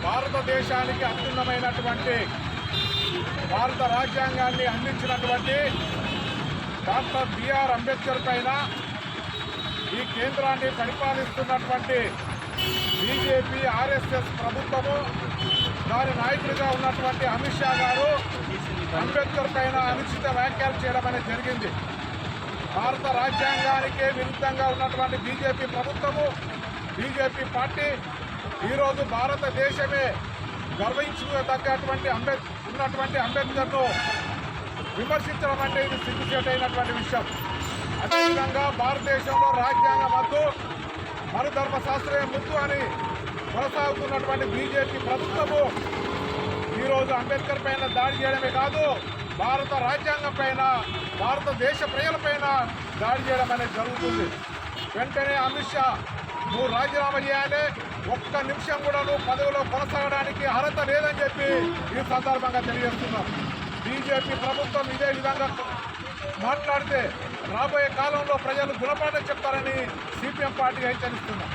భారతదేశానికి అత్యున్నతమైనటువంటి భారత రాజ్యాంగాన్ని అందించినటువంటి డాక్టర్ బిఆర్ అంబేద్కర్ పైన ఈ కేంద్రాన్ని పరిపాలిస్తున్నటువంటి బీజేపీ ఆర్ఎస్ఎస్ ప్రభుత్వము, దాని నాయకుడిగా ఉన్నటువంటి అమిత్ షా గారు అంబేద్కర్ పైన అనుచిత వ్యాఖ్యలు చేయడం అనేది జరిగింది. భారత రాజ్యాంగానికే విరుద్ధంగా ఉన్నటువంటి బీజేపీ ప్రభుత్వము, బీజేపీ పార్టీ ఈరోజు భారతదేశమే గర్వించుకోదగ్గటువంటి ఉన్నటువంటి అంబేద్కర్ను విమర్శించడం అంటే ఇది సిగ్గుచేటైనటువంటి విషయం. అదేవిధంగా భారతదేశంలో రాజ్యాంగం వద్దు, మనుధర్మ శాస్త్రమే ముద్దు అని కొనసాగుతున్నటువంటి బీజేపీ ప్రభుత్వము ఈరోజు అంబేద్కర్ పైన దాడి చేయడమే కాదు, భారత రాజ్యాంగం పైన, భారతదేశ ప్రజలపైన దాడి చేయడం అనేది జరుగుతుంది. వెంటనే అమిత్ షా నువ్వు రాజీనామా చేయాలి, ఒక్క నిమిషం కూడా నువ్వు పదవిలో కొనసాగడానికి అర్హత లేదని చెప్పి ఈ సందర్భంగా తెలియజేస్తున్నాం. బీజేపీ ప్రభుత్వం ఇదే విధంగా మాట్లాడితే రాబోయే కాలంలో ప్రజలు గుణపాఠం చెప్తారని సిపిఎం పార్టీ హెచ్చరిస్తున్నాం.